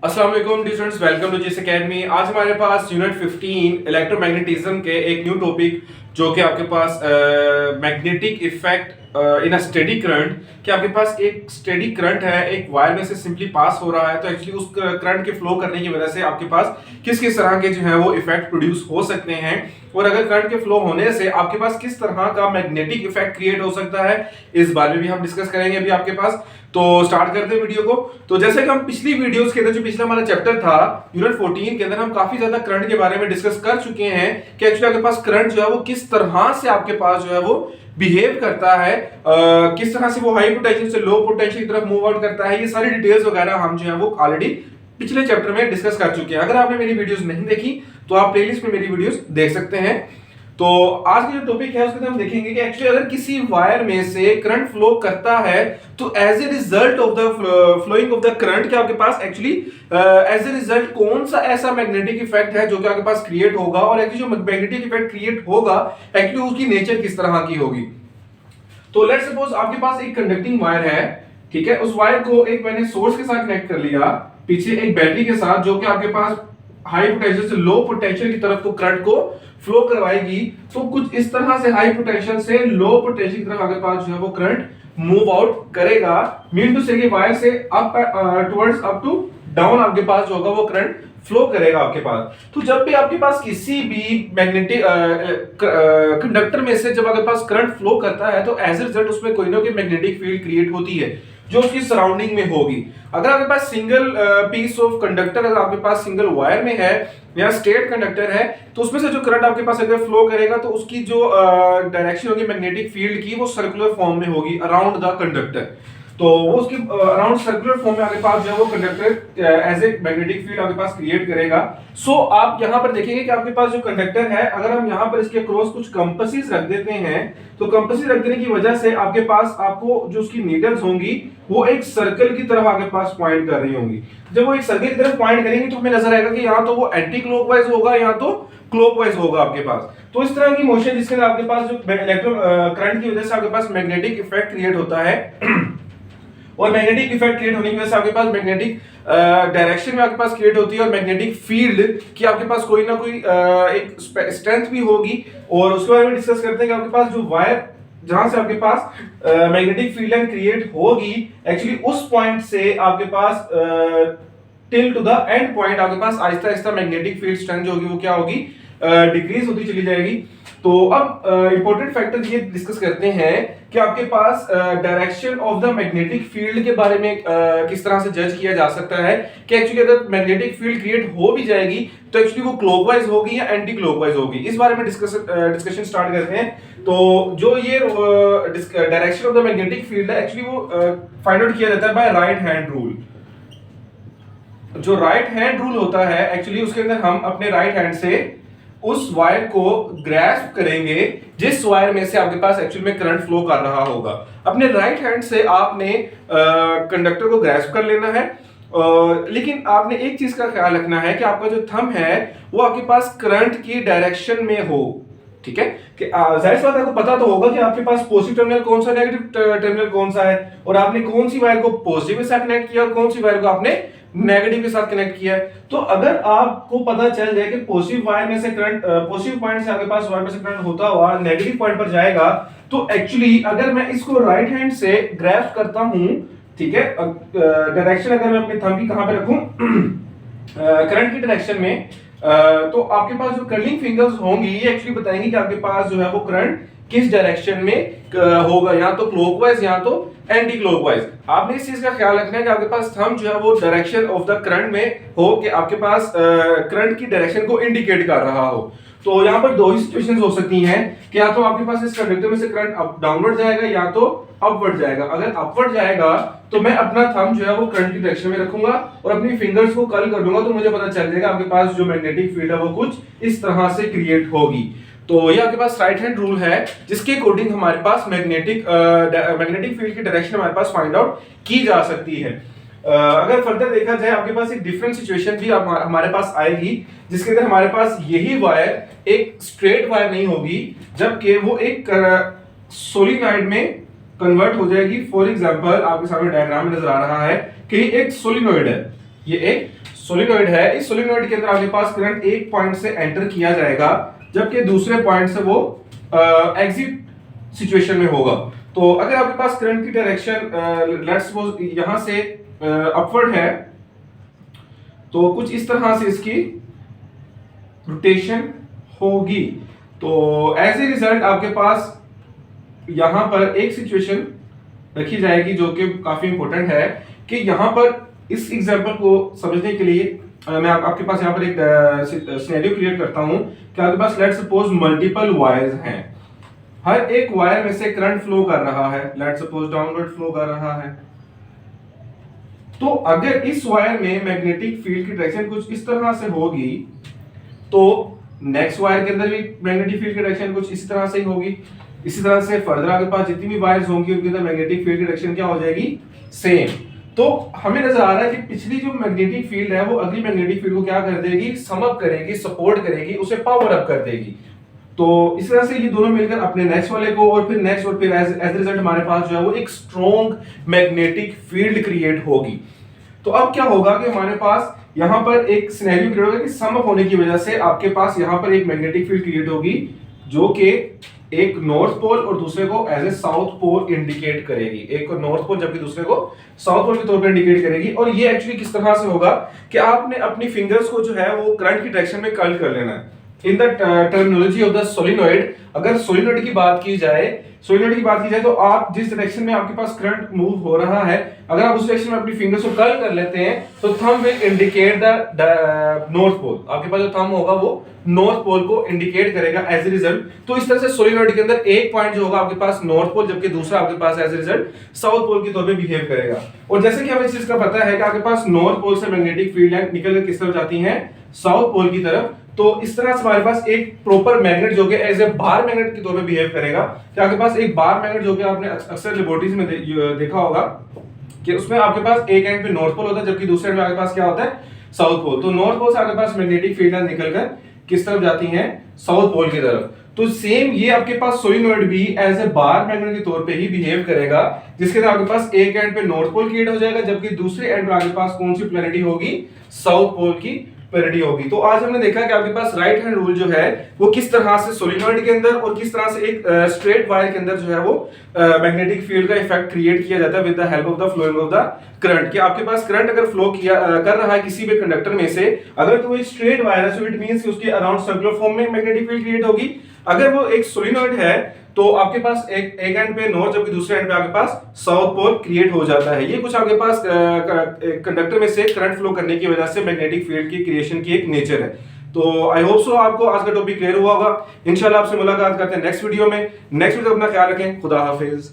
अस्सलाम वालेकुम students, welcome to GS academy. आज हमारे पास यूनिट 15 इलेक्ट्रोमैग्नेटिज्म के एक न्यू टॉपिक जो कि आपके पास magnetic effect in a steady current कि आपके पास एक स्टेडी करंट है, एक वायर में से सिंपली पास हो रहा है, तो एक्चुअली उस करंट के फ्लो करने की वजह से आपके पास किस किस तरह के जो है वो इफेक्ट प्रोड्यूस हो सकते हैं, और अगर करंट के फ्लो होने से आपके पास किस तरह का मैग्नेटिक इफेक्ट क्रिएट हो सकता है, इस बारे में भी हम डिस्कस करेंगे अभी आपके पास। तो स्टार्ट करते हैं वीडियो को। तो जैसे कि हम पिछली वीडियोस के अंदर जो पिछला हमारा चैप्टर था यूनिट 14 के अंदर हम काफी ज्यादा करंट के बारे में डिस्कस कर चुके हैं कि एक्चुअली आपके पास करंट जो है वो किस तरह से आपके पास जो है वो बिहेव करता है, किस तरह से वो हाई पोटेंशियल से लो पोटेंशियल की तरफ मूव आउट करता है। ये सारी डिटेल्स वगैरह हम जो है वो ऑलरेडी पिछले चैप्टर में डिस्कस कर चुके हैं। अगर आपने मेरी वीडियोस नहीं देखी तो आप प्लेलिस्ट में मेरी वीडियोस देख सकते हैं। तो आज का जो टॉपिक है उसके अंदर हम देखेंगे कि एक्चुअली अगर किसी वायर में से करंट फ्लो करता है तो as a result of the flowing of the current क्या आपके पास एक्चुअली एज ए रिजल्ट कौन सा ऐसा मैग्नेटिक इफेक्ट है जो कि आपके पास क्रिएट होगा, और एक्चुअली जो मैग्नेटिक इफेक्ट क्रिएट होगा एक्चुअली उसकी नेचर किस तरह की होगी। तो लेट्स सपोज आपके पास एक कंडक्टिंग वायर है, ठीक है। उस वायर को एक मैंने सोर्स के साथ कनेक्ट कर लिया, पीछे एक बैटरी के साथ जो कि आपके पास हाई पोटेंशियल से लो पोटेंशियल की तरफ को करंट को फ्लो करवाएगी। तो कुछ इस तरह से हाई पोटेंशियल से लो पोटेंशियल की तरफ आपके पास जो है वो करंट मूव आउट करेगा। मीन टू से कि वायर से up towards up to down आपके पास जो होगा वो करंट फ्लो करेगा आपके पास। तो जब भी आपके पास किसी भी मैग्नेटिक कंडक्टर में से जब आपके पास करंट फ्लो करता है तो एज ए रिजल्ट उसमें कोई ना कोई मैग्नेटिक फील्ड क्रिएट होती है जो उसकी सराउंडिंग में होगी। अगर आपके पास सिंगल पीस ऑफ कंडक्टर अगर आपके पास सिंगल वायर में है या स्ट्रेट कंडक्टर है तो उसमें से जो करंट आपके पास अगर फ्लो करेगा तो उसकी जो डायरेक्शन होगी मैग्नेटिक फील्ड की वो सर्कुलर फॉर्म में होगी अराउंड द कंडक्टर। तो वो उसकी अराउंड सर्कुलर फॉर्म में आपके पास जो है वो conductor as a magnetic field आपके पास क्रिएट करेगा। सो आप यहां पर देखेंगे कि आपके पास जो कंडक्टर है अगर हम यहां पर इसके क्रॉस कुछ कंपासेस रख देते हैं तो कंपासेस रख देने की वजह से आपके पास आपको जो उसकी नीडल्स होंगी वो एक सर्कल की तरफ आपके पास पॉइंट कर रही होंगी। जब वो एक सर्कल की तरफ पॉइंट करेंगे तो हमें नजर आएगा कि यहाँ तो वो एंटी क्लॉकवाइज होगा, यहाँ तो क्लॉकवाइज होगा आपके पास। तो इस तरह की मोशन जिसके अंदर आपके पास जो इलेक्ट्रो करंट की वजह से आपके पास मैग्नेटिक इफेक्ट क्रिएट होता है और मैग्नेटिक इफेक्ट क्रिएट होने की वजह से आपके पास मैग्नेटिक डायरेक्शन में आपके पास क्रिएट होती है और मैग्नेटिक फील्ड की आपके पास कोई ना कोई एक स्ट्रेंथ भी होगी। और उसके बारे में डिस्कस करते हैं कि आपके पास जो वायर जहां से आपके पास मैग्नेटिक फील्ड लाइन क्रिएट होगी एक्चुअली उस पॉइंट से आपके पास till to the end point आपके पास Aahista Aahista magnetic field strength जो होगी वो क्या होगी, डिक्रीज होती चली जाएगी। तो अब इंपॉर्टेंट फैक्टर ये डिस्कस करते हैं कि आपके पास direction of the magnetic field के बारे में किस तरह से जज किया जा सकता है कि एक्चुअली अगर मैग्नेटिक फील्ड क्रिएट हो भी जाएगी तो एक्चुअली वो क्लॉकवाइज होगी या एंटी क्लॉकवाइज होगी। इस बारे में डिस्कशन स्टार्ट करते हैं। तो जो ये direction of the magnetic field है एक्चुअली वो फाइंड आउट किया जाता है बाय राइट हैंड रूल। जो राइट हैंड रूल होता है एक्चुअली उसके अंदर हम अपने राइट हैंड से उस वायर को ग्रैस्प करेंगे जिस वायर में से आपके पास एक्चुअली में करंट फ्लो कर रहा होगा। अपने राइट हैंड से आपने कंडक्टर को ग्रैस्प कर लेना है, लेकिन आपने एक चीज का ख्याल रखना है कि आपका जो थंब है वो आपके पास करंट की डायरेक्शन में हो, ठीक है। कि जाहिर सी बात है, आपको पता तो होगा कि आपके पास पॉजिटिव टर्मिनल कौन सा, नेगेटिव टर्मिनल कौन सा है, और आपने कौन सी वायर को पॉजिटिव के साथ कनेक्ट किया और कौन सी वायर को आपने नेगेटिव के साथ कनेक्ट किया है। तो अगर आपको पता चल जाए कि पॉजिटिव वायर में से करंट पॉजिटिव पॉइंट से आपके पास वायर में से करंट होता हुआ नेगेटिव पॉइंट पर जाएगा तो एक्चुअली अगर मैं इसको राइट हैंड से ग्रैस्प करता हूं, ठीक है, डायरेक्शन अगर मैं अपने थंब की कहां पे रखूं करंट की डायरेक्शन में, तो आपके पास जो कर्लिंग फिंगर्स होंगी ये एक्चुअली बताएंगे कि आपके पास जो है वो करंट किस डायरेक्शन में होगा, या तो क्लॉकवाइज या तो एंटी क्लॉकवाइज। आपने इस चीज का ख्याल रखना है कि आपके पास थंब जो है वो डायरेक्शन ऑफ द करंट में हो कि आपके पास करंट की डायरेक्शन को इंडिकेट कर रहा हो। तो यहाँ पर दो ही सिचुएशंस हो सकती हैं कि या तो आपके पास इस कंडक्टर में से करंट अप डाउनवर्ड जाएगा या तो अपवर्ड जाएगा। अगर अपवर्ड जाएगा तो मैं अपना थंब जो है वो करंट की डायरेक्शन में रखूंगा और अपनी फिंगर्स को कर्ल कर दूंगा तो मुझे पता चल जाएगा आपके पास जो मैग्नेटिक फील्ड है वो कुछ इस तरह से क्रिएट होगी। तो ये आपके पास राइट हैंड रूल है जिसके अकॉर्डिंग हमारे पास मैग्नेटिक फील्ड की डायरेक्शन हमारे पास फाइंड आउट की जा सकती है। अगर फर्दर देखा जाए आपके पास एक डिफरेंट सिचुएशन भी हमारे पास आएगी जिसके अंदर हमारे पास यही वायर एक स्ट्रेट वायर नहीं होगी जबकि वो एक सोलिनॉइड में कन्वर्ट हो जाएगी। फॉर एग्जांपल आपके सामने डायग्राम में नजर आ रहा है कि एक सोलिनॉइड है, ये एक सोलिनॉइड है, इस सोलिनॉइड के अंदर आपके पास करंट एक पॉइंट से एंटर किया जाएगा जबकि दूसरे पॉइंट से वो एग्जिट सिचुएशन में होगा। तो अगर आपके पास करंट की डायरेक्शन लेट्स सपोज यहां से अपवर्ड है तो कुछ इस तरह से इसकी रोटेशन होगी। तो एज ए रिजल्ट आपके पास यहां पर एक सिचुएशन रखी जाएगी जो कि काफी इंपॉर्टेंट है कि यहां पर इस एग्जांपल को समझने के लिए मैं आपके पास यहां पर एक सिनेरियो क्रिएट करता हूं कि आपके पास लेट्स सपोज मल्टीपल वायर्स हैं, हर एक वायर में से करंट फ्लो कर रहा है, लेट्स सपोज डाउनवर्ड फ्लो कर रहा है। तो अगर इस वायर में मैग्नेटिक फील्ड की डायरेक्शन कुछ इस तरह से होगी तो नेक्स्ट वायर के अंदर भी मैग्नेटिक फील्ड की डायरेक्शन कुछ इसी तरह से ही होगी। इसी तरह से फर्दर आपके पास जितनी भी वायर्स होंगी उनके अंदर मैग्नेटिक फील्ड की डायरेक्शन क्या हो जाएगी, सेम। तो हमें नजर आ रहा है कि पिछली जो मैग्नेटिक फील्ड है वो अगली मैग्नेटिक फील्ड को क्या कर देगी, सम अप करेगी, सपोर्ट करेगी, उसे पावर अप कर देगी। तो इस तरह से ये दोनों मिलकर अपने नेक्स्ट वाले को और फिर नेक्स्ट और फिर एज रिजल्ट हमारे पास जो है वो एक स्ट्रॉन्ग मैग्नेटिक फील्ड क्रिएट होगी। तो अब क्या होगा कि हमारे पास यहां पर एक सिनेरियो क्रिएट होगा कि सम अप होने की वजह से आपके पास यहां पर एक मैग्नेटिक फील्ड क्रिएट होगी जो कि एक नॉर्थ पोल और दूसरे को as a south pole indicate करेगी, एक को नॉर्थ पोल जबकि दूसरे को साउथ पोल के तौर पर इंडिकेट करेगी। और ये एक्चुअली किस तरह से होगा कि आपने अपनी फिंगर्स को जो है वो करंट की डायरेक्शन में कर्ल कर लेना है। In the terminology of the solenoid, अगर सोलिनॉइड की बात की जाए तो आप जिस डायरेक्शन में आपके पास करंट मूव हो रहा है, अगर आप उस डायरेक्शन में अपनी फिंगर्स को कर्ल कर लेते हैं तो thumb will indicate the north pole. आपके पास जो थंब होगा वो नॉर्थ पोल को इंडिकेट करेगा एज ए रिजल्ट। तो इस तरह से सोलिनॉइड के अंदर एक पॉइंट जो होगा आपके पास नॉर्थ पोल जबकि दूसरा आपके पास as a result south pole के तौर पे बिहेव करेगा। और जैसे कि हमें इस चीज का पता है कि आपके पास नॉर्थ पोल से मैग्नेटिक फील्ड लाइन निकल कर किस तरफ जाती है, साउथ पोल की तरफ। तो इस तरह से हमारे पास एक प्रॉपर मैग्नेट जो कि एज ए बार मैग्नेट के तौर पे बिहेव करेगा। कि आपके पास एक बार मैग्नेट जो कि आपने अक्सर लेबोरेटरीज में देखा होगा कि उसमें आपके पास एक एंड पे नॉर्थ पोल होता है जबकि दूसरे एंड पे आपके पास क्या होता है, साउथ पोल। तो नॉर्थ पोल से आपके पास मैग्नेटिक फील्ड लाइन निकलकर किस तरफ जाती हैं, साउथ पोल की तरफ। तो सेम ये आपके पास सोलिनॉइड भी एज ए बार मैग्नेट के तौर पे ही बिहेव करेगा, जिसके अंदर आपके पास एक एंड पे नॉर्थ पोल क्रिएट हो जाएगा जबकि दूसरे एंड पे आपके पास कौन सी पोलैरिटी होगी, साउथ पोल की पोलैरिटी होगी। तो आज हमने देखा कि आपके पास राइट हैंड रूल जो है वो किस तरह से सोलिनॉइड के अंदर और किस तरह से एक स्ट्रेट वायर के अंदर जो है वो मैग्नेटिक फील्ड का इफेक्ट क्रिएट किया जाता है with the help of the flowing of the current. कि आपके पास करंट अगर फ्लो किया कर रहा है किसी भी कंडक्टर में से, अगर तो वो स्ट्रेट वायर है सो इट मींस कि उसके अराउंड सर्कुलर फॉर्म में मैग्नेटिक फील्ड क्रिएट होगी। अगर वो एक सोलिनॉइड है तो आपके पास एक एंड पे नॉर्थ जबकि दूसरे एंड पे आपके पास साउथ पोल क्रिएट हो जाता है। ये कुछ आपके पास कंडक्टर में से करंट फ्लो करने की वजह से मैग्नेटिक फील्ड की क्रिएशन की एक नेचर है। तो आई होप सो आपको आज का टॉपिक क्लियर हुआ होगा। इंशाल्लाह आपसे मुलाकात करते हैं नेक्स्ट वीडियो में। नेक्स्ट वीडियो अपना ख्याल रखें। खुदा हाफिज।